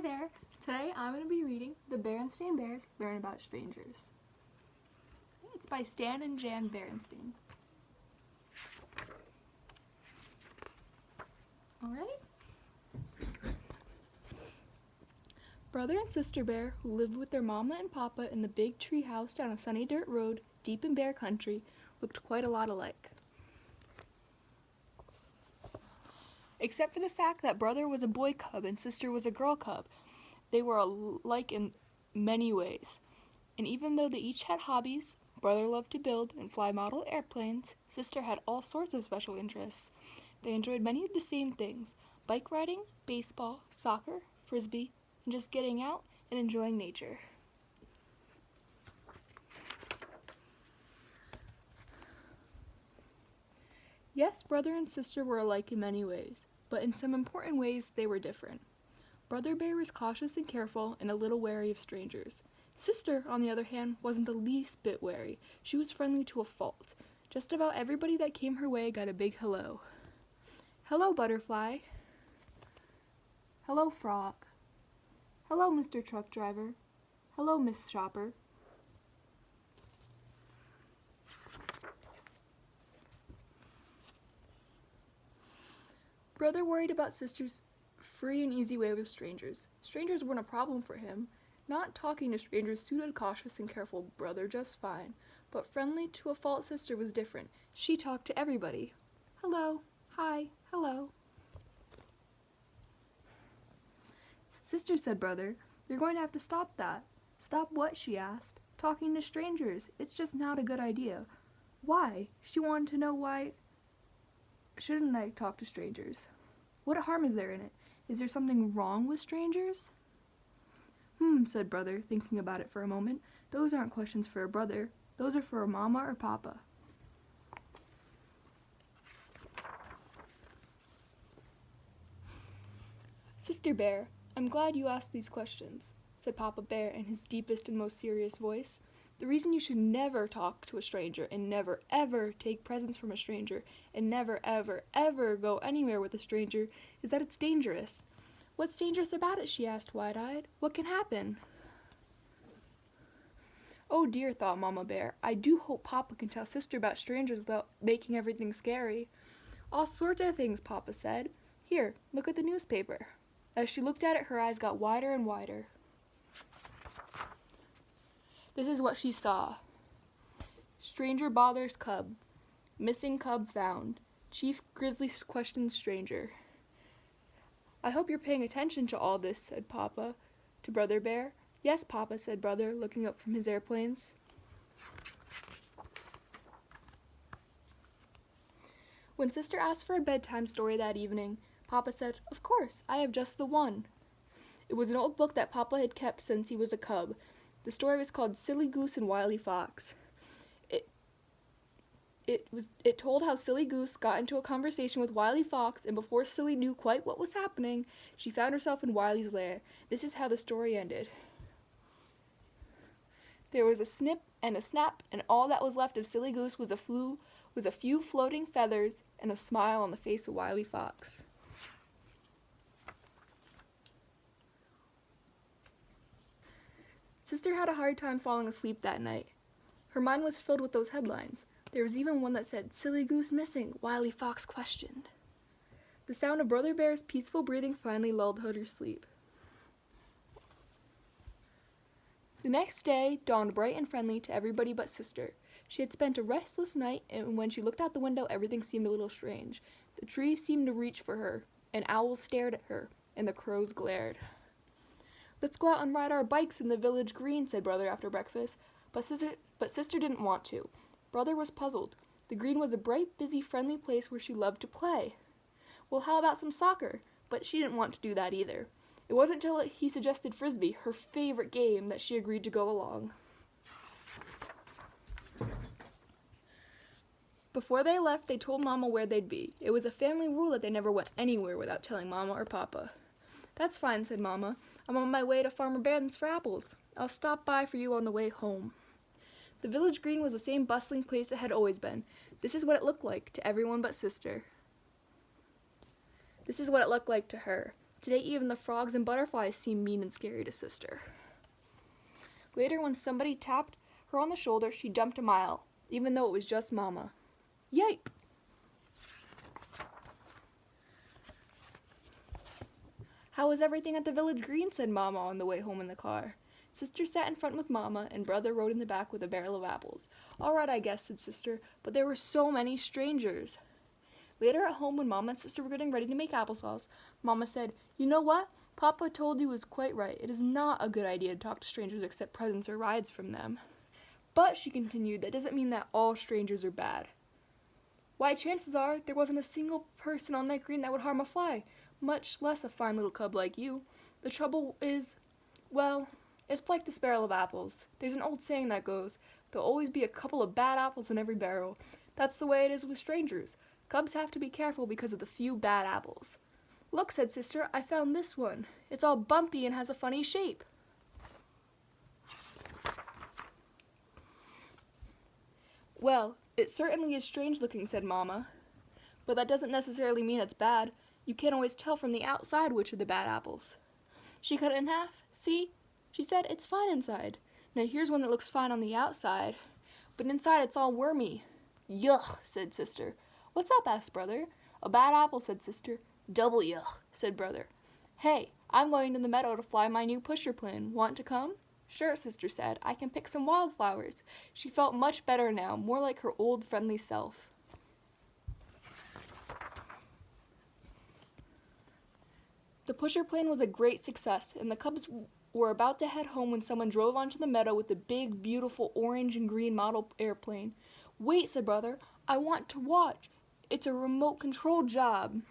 Hi there! Today I'm going to be reading The Berenstain Bears Learn About Strangers. It's by Stan and Jan Berenstain. Alright? Brother and sister bear, who lived with their mama and papa in the big tree house down a sunny dirt road deep in bear country, looked quite a lot alike. Except for the fact that brother was a boy cub and sister was a girl cub, they were alike in many ways. And even though they each had hobbies, brother loved to build and fly model airplanes, sister had all sorts of special interests. They enjoyed many of the same things: bike riding, baseball, soccer, frisbee, and just getting out and enjoying nature. Yes, brother and sister were alike in many ways, but in some important ways they were different. Brother bear was cautious and careful and a little wary of strangers. Sister, on the other hand, wasn't the least bit wary. She was friendly to a fault. Just about everybody that came her way got a big hello. Hello, butterfly. Hello, frog. Hello, Mr. Truck Driver. Hello, Miss Shopper. Brother worried about sister's free and easy way with strangers. Strangers weren't a problem for him. Not talking to strangers suited cautious and careful brother just fine, but friendly to a fault sister was different. She talked to everybody. Hello, hi, hello. Sister, said brother, you're going to have to stop that. Stop what? She asked. Talking to strangers. It's just not a good idea. Why? She wanted to know why shouldn't I talk to strangers? What harm is there in it? Is there something wrong with strangers? Said brother, thinking about it for a moment. Those aren't questions for a brother. Those are for a mama or papa. Sister bear, I'm glad you asked these questions, said Papa Bear in his deepest and most serious voice. The reason you should never talk to a stranger and never ever take presents from a stranger and never ever ever go anywhere with a stranger is that it's dangerous. What's dangerous about it? She asked wide-eyed. What can happen? Oh dear, thought Mama Bear, I do hope Papa can tell Sister about strangers without making everything scary. All sorts of things, Papa said. Here, look at the newspaper. As she looked at it, her eyes got wider and wider. This is what she saw. Stranger bothers cub. Missing cub found. Chief Grizzly questions stranger. I hope you're paying attention to all this, said Papa to Brother Bear. Yes, Papa, said Brother, looking up from his airplanes. When Sister asked for a bedtime story that evening, Papa said, Of course, I have just the one. It was an old book that Papa had kept since he was a cub. The story was called Silly Goose and Wily Fox. It told how Silly Goose got into a conversation with Wily Fox, and before Silly knew quite what was happening, she found herself in Wily's lair. This is how the story ended. There was a snip and a snap, and all that was left of Silly Goose was a few floating feathers and a smile on the face of Wily Fox. Sister had a hard time falling asleep that night. Her mind was filled with those headlines. There was even one that said, Silly Goose missing, Wily Fox questioned. The sound of Brother Bear's peaceful breathing finally lulled her to sleep. The next day dawned bright and friendly to everybody but Sister. She had spent a restless night, and when she looked out the window, everything seemed a little strange. The trees seemed to reach for her, and owls stared at her, and the crows glared. Let's go out and ride our bikes in the village green, said Brother after breakfast, but Sister didn't want to. Brother was puzzled. The green was a bright, busy, friendly place where she loved to play. Well, how about some soccer? But she didn't want to do that either. It wasn't until he suggested frisbee, her favorite game, that she agreed to go along. Before they left, they told Mama where they'd be. It was a family rule that they never went anywhere without telling Mama or Papa. That's fine, said Mama. I'm on my way to Farmer Ben's for apples. I'll stop by for you on the way home. The village green was the same bustling place it had always been. This is what it looked like to everyone but Sister. This is what it looked like to her. Today even the frogs and butterflies seemed mean and scary to Sister. Later, when somebody tapped her on the shoulder, she jumped a mile, even though it was just Mama. Yipe! How was everything at the village green? Said Mama on the way home in the car. Sister sat in front with Mama, and Brother rode in the back with a barrel of apples. All right, I guess, said Sister, but there were so many strangers. Later at home, when Mama and Sister were getting ready to make applesauce, Mama said, "You know what? Papa told you was quite right. It is not a good idea to talk to strangers, accept presents or rides from them. But," she continued, "that doesn't mean that all strangers are bad. Why, chances are there wasn't a single person on that green that would harm a fly, much less a fine little cub like you. The trouble is, well, it's like this barrel of apples. There's an old saying that goes, there'll always be a couple of bad apples in every barrel. That's the way it is with strangers. Cubs have to be careful because of the few bad apples. Look," said Sister, "I found this one. It's all bumpy and has a funny shape." "Well, it certainly is strange looking," said Mama. "But that doesn't necessarily mean it's bad. You can't always tell from the outside which are the bad apples." She cut it in half. "See," she said, "it's fine inside. Now here's one that looks fine on the outside, but inside it's all wormy." "Yuck," said Sister. "What's up?" asked Brother. "A bad apple," said Sister. "Double yuck," said Brother. "Hey, I'm going to the meadow to fly my new pusher plane. Want to come?" "Sure," Sister said. "I can pick some wildflowers." She felt much better now, more like her old friendly self. The pusher plane was a great success, and the cubs were about to head home when someone drove onto the meadow with a big, beautiful orange and green model airplane. "Wait," said Brother. "I want to watch. It's a remote control job."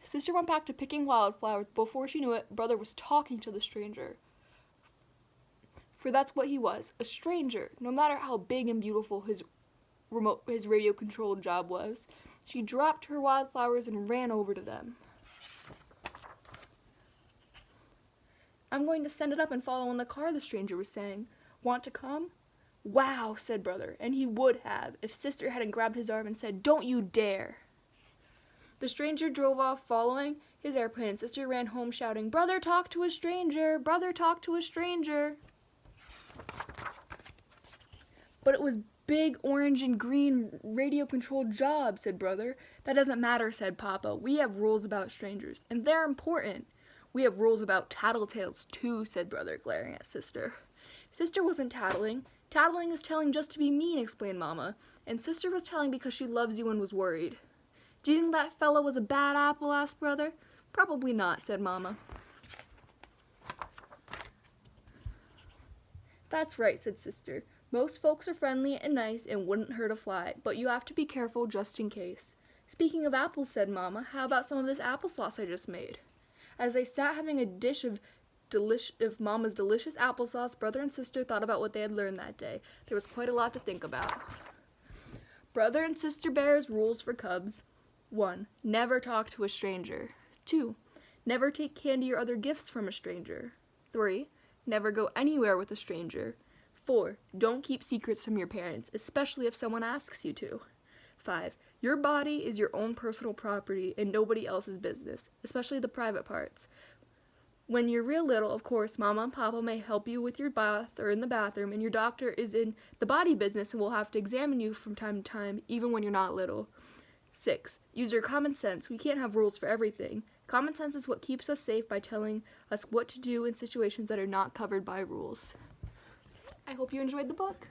Sister went back to picking wildflowers. Before she knew it, Brother was talking to the stranger. For that's what he was, a stranger, no matter how big and beautiful his radio-controlled job was. She dropped her wildflowers and ran over to them. "I'm going to send it up and follow in the car," the stranger was saying. "Want to come?" "Wow," said Brother, and he would have, if Sister hadn't grabbed his arm and said, "Don't you dare." The stranger drove off following his airplane, and Sister ran home shouting, "Brother, talk to a stranger! Brother, talk to a stranger!" "But it was big orange and green radio-controlled job," said Brother. "That doesn't matter," said Papa. "We have rules about strangers, and they're important." "We have rules about tattletales, too," said Brother, glaring at Sister. Sister wasn't tattling. "Tattling is telling just to be mean," explained Mama. "And Sister was telling because she loves you and was worried." "Do you think that fellow was a bad apple?" asked Brother. "Probably not," said Mama. "That's right," said Sister. "Most folks are friendly and nice and wouldn't hurt a fly, but you have to be careful just in case." "Speaking of apples," said Mama, "how about some of this applesauce I just made?" As they sat having a dish of Mama's delicious applesauce, Brother and Sister thought about what they had learned that day. There was quite a lot to think about. Brother and Sister Bear's rules for cubs. 1. Never talk to a stranger. 2. Never take candy or other gifts from a stranger. 3. Never go anywhere with a stranger. 4. Don't keep secrets from your parents, especially if someone asks you to. 5. Your body is your own personal property and nobody else's business, especially the private parts. When you're real little, of course, Mama and Papa may help you with your bath or in the bathroom, and your doctor is in the body business and will have to examine you from time to time, even when you're not little. 6. Use your common sense. We can't have rules for everything. Common sense is what keeps us safe by telling us what to do in situations that are not covered by rules. I hope you enjoyed the book.